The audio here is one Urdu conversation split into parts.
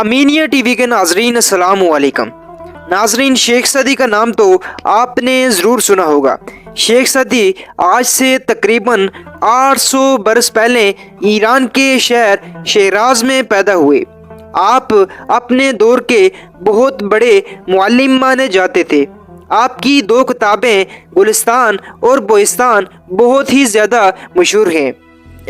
امینیہ ٹی وی کے ناظرین السلام علیکم۔ ناظرین، شیخ سعدی کا نام تو آپ نے ضرور سنا ہوگا۔ شیخ سعدی آج سے تقریباً 800 برس پہلے ایران کے شہر شیراز میں پیدا ہوئے۔ آپ اپنے دور کے بہت بڑے معلم مانے جاتے تھے۔ آپ کی 2 کتابیں گلستان اور بوستان بہت ہی زیادہ مشہور ہیں۔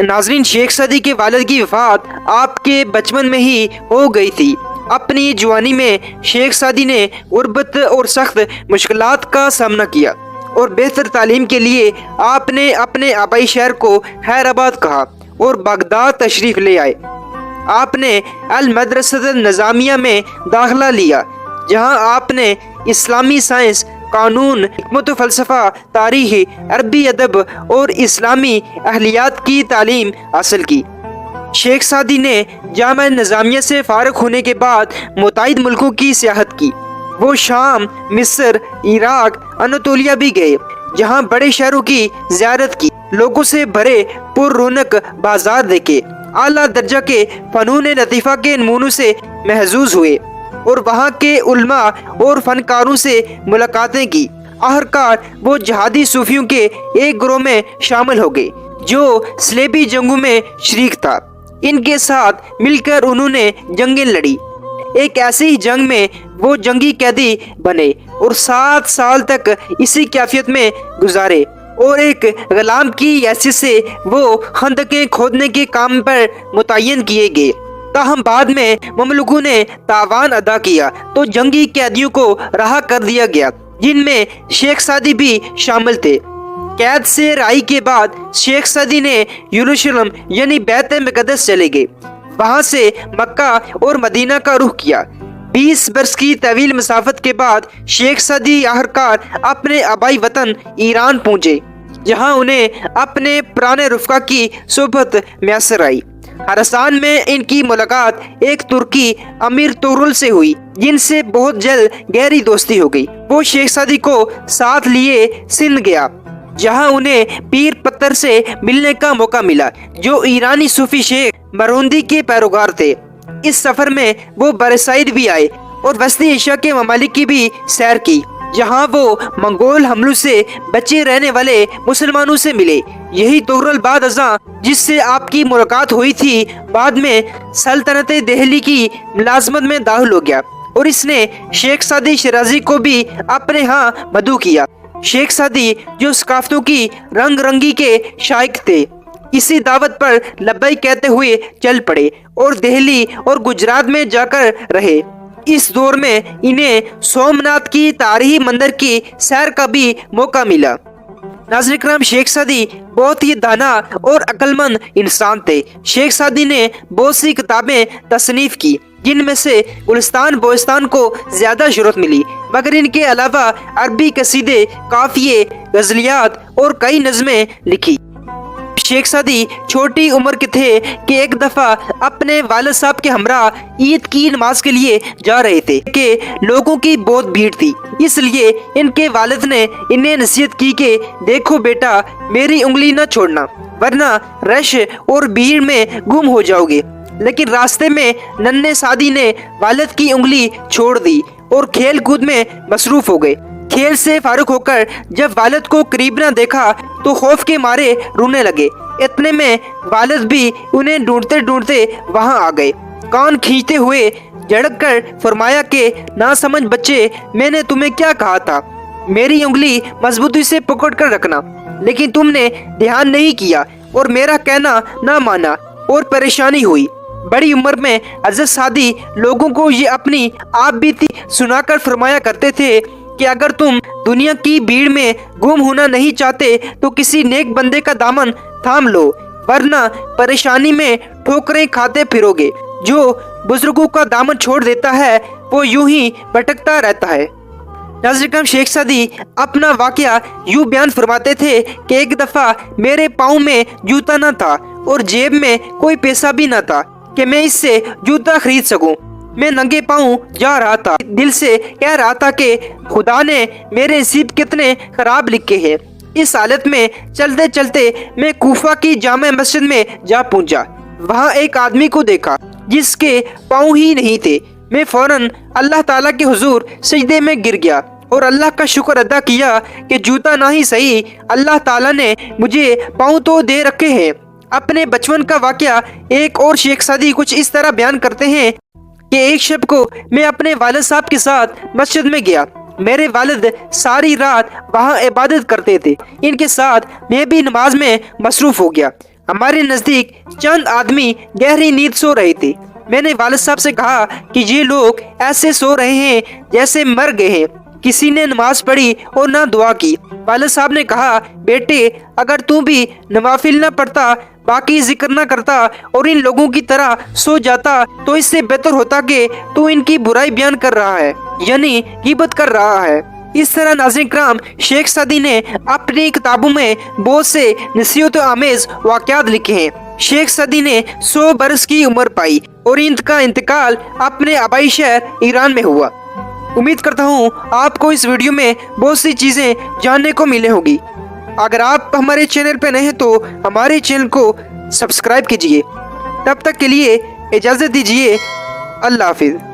ناظرین، شیخ سعدی کے والد کی وفات آپ کے بچپن میں ہی ہو گئی تھی۔ اپنی جوانی میں شیخ سعدی نے غربت اور سخت مشکلات کا سامنا کیا اور بہتر تعلیم کے لیے آپ نے اپنے آبائی شہر کو حیدرآباد کہا اور بغداد تشریف لے آئے۔ آپ نے المدرسۃ النظامیہ میں داخلہ لیا، جہاں آپ نے اسلامی سائنس، قانون، حکمت و فلسفہ، تاریخ، عربی ادب اور اسلامی اہلیات کی تعلیم حاصل کی۔ شیخ سعدی نے جامعہ نظامیہ سے فارغ ہونے کے بعد متعدد ملکوں کی سیاحت کی۔ وہ شام، مصر، عراق، اناطولیہ بھی گئے، جہاں بڑے شہروں کی زیارت کی، لوگوں سے بھرے پر رونق بازار دیکھے، اعلیٰ درجہ کے فنون لطیفہ کے نمونوں سے محظوظ ہوئے اور وہاں کے علماء اور فنکاروں سے ملاقاتیں کی۔ آخرکار وہ جہادی صوفیوں کے ایک گروہ میں شامل ہو گئے جو صلیبی جنگوں میں شریک تھا۔ ان کے ساتھ مل کر انہوں نے جنگیں لڑی۔ ایک ایسی ہی جنگ میں وہ جنگی قیدی بنے اور 7 سال تک اسی کیفیت میں گزارے اور ایک غلام کی حیثیت سے وہ خندقیں کھودنے کے کام پر متعین کیے گئے۔ تاہم بعد میں مملوکوں نے تعاون ادا کیا تو جنگی قیدیوں کو رہا کر دیا گیا، جن میں شیخ سعدی بھی شامل تھے۔ قید سے رہائی کے بعد شیخ سعدی نے یروشلم یعنی بیت مقدس چلے گئے۔ وہاں سے مکہ اور مدینہ کا رخ کیا۔ 20 برس کی طویل مسافت کے بعد شیخ سعدی آخرکار اپنے آبائی وطن ایران پہنچے، جہاں انہیں اپنے پرانے رفقا کی صحبت میسر آئی۔ خراسان میں ان کی ملاقات ایک ترکی امیر تغرل سے ہوئی، جن سے بہت جلد گہری دوستی ہو گئی۔ وہ شیخ سعدی کو ساتھ لیے سندھ گیا، جہاں انہیں پیر پتر سے ملنے کا موقع ملا، جو ایرانی صوفی شیخ مروندی کے پیروکار تھے۔ اس سفر میں وہ برصغیر بھی آئے اور وسطی ایشیا کے ممالک کی بھی سیر کی، جہاں وہ منگول حملوں سے بچے رہنے والے مسلمانوں سے ملے۔ یہی تغرل بعد ازاں جس سے آپ کی ملاقات ہوئی تھی، بعد میں سلطنت دہلی کی ملازمت میں داخل ہو گیا اور اس نے شیخ سعدی شیرازی کو بھی اپنے ہاں مدعو کیا۔ شیخ سعدی جو ثقافتوں کی رنگ رنگی کے شائق تھے، اسی دعوت پر لبیک کہتے ہوئے چل پڑے اور دہلی اور گجرات میں جا کر رہے۔ اس دور میں انہیں سومناتھ کی تاریخی مندر کی سیر کا بھی موقع ملا۔ ناظرین کرام، شیخ سعدی بہت ہی دانا اور عقل مند انسان تھے۔ شیخ سعدی نے بہت سی کتابیں تصنیف کی، جن میں سے گلستان بوستان کو زیادہ شہرت ملی، مگر ان کے علاوہ عربی قصیدے، قافیے، غزلیات اور کئی نظمیں لکھی۔ شیخ سعدی چھوٹی عمر کے تھے کہ ایک دفعہ اپنے والد صاحب کے ہمراہ عید کی نماز کے لیے جا رہے تھے کہ لوگوں کی بہت بھیڑ تھی، اس لیے ان کے والد نے انہیں نصیحت کی کہ دیکھو بیٹا، میری انگلی نہ چھوڑنا، ورنہ رش اور بھیڑ میں گم ہو جاؤ گے۔ لیکن راستے میں ننھے سعدی نے والد کی انگلی چھوڑ دی اور کھیل کود میں مصروف ہو گئے۔ کھیل سے فارغ ہو کر جب والد کو قریب نہ دیکھا تو خوف کے مارے رونے لگے۔ اتنے میں والد بھی انہیں ڈھونڈتے ڈھونڈتے وہاں آ گئے۔ کان کھینچتے ہوئے جھڑک کر فرمایا کہ ناسمجھ بچے، میں نے تمہیں کیا کہا تھا، میری انگلی مضبوطی سے پکڑ کر رکھنا، لیکن تم نے دھیان نہیں کیا اور میرا کہنا نہ مانا اور پریشانی ہوئی۔ بڑی عمر میں حضرت سعدی لوگوں کو یہ اپنی آپ بیتی سنا کر فرمایا کرتے تھے کہ اگر تم دنیا کی بھیڑ میں گم ہونا نہیں چاہتے تو کسی نیک بندے کا دامن تھام لو، ورنہ پریشانی میں ٹھوکریں کھاتے پھرو گے۔ جو بزرگوں کا دامن چھوڑ دیتا ہے وہ یوں ہی بھٹکتا رہتا ہے۔ ناظرین کرام، شیخ سعدی اپنا واقعہ یوں بیان فرماتے تھے کہ ایک دفعہ میرے پاؤں میں جوتا نہ تھا اور جیب میں کوئی پیسہ بھی نہ تھا کہ میں اس سے جوتا خرید سکوں۔ میں ننگے پاؤں جا رہا تھا، دل سے کہہ رہا تھا کہ خدا نے میرے نصیب کتنے خراب لکھے ہیں۔ اس حالت میں چلتے چلتے میں کوفہ کی جامع مسجد میں جا پہنچا۔ وہاں ایک آدمی کو دیکھا جس کے پاؤں ہی نہیں تھے۔ میں فوراً اللہ تعالیٰ کے حضور سجدے میں گر گیا اور اللہ کا شکر ادا کیا کہ جوتا نہ ہی صحیح اللہ تعالیٰ نے مجھے پاؤں تو دے رکھے ہیں۔ اپنے بچپن کا واقعہ ایک اور شیخ سعدی کچھ اس طرح بیان کرتے ہیں کہ ایک شب کو میں اپنے والد صاحب کے ساتھ مسجد میں گیا۔ میرے والد ساری رات وہاں عبادت کرتے تھے، ان کے ساتھ میں بھی نماز میں مصروف ہو گیا۔ ہمارے نزدیک چند آدمی گہری نیند سو رہے تھے۔ میں نے والد صاحب سے کہا کہ یہ لوگ ایسے سو رہے ہیں جیسے مر گئے ہیں۔ کسی نے نماز پڑھی اور نہ دعا کی۔ والد صاحب نے کہا، بیٹے اگر تو بھی نوافل نہ پڑھتا، باقی ذکر نہ کرتا اور ان لوگوں کی طرح سو جاتا تو اس سے بہتر ہوتا کہ تو ان کی برائی بیان کر رہا ہے، یعنی غیبت کر رہا ہے۔ اس طرح ناظرین کرام، شیخ سعدی نے اپنی کتابوں میں بہت سے نصیحت آمیز واقعات لکھے ہیں۔ شیخ سعدی نے 100 برس کی عمر پائی اور ان کا انتقال اپنے آبائی شہر ایران میں ہوا۔ امید کرتا ہوں آپ کو اس ویڈیو میں بہت سی چیزیں جاننے کو ملے ہوگی۔ اگر آپ ہمارے چینل پہ نئے ہیں تو ہمارے چینل کو سبسکرائب کیجئے۔ تب تک کے لیے اجازت دیجئے، اللہ حافظ۔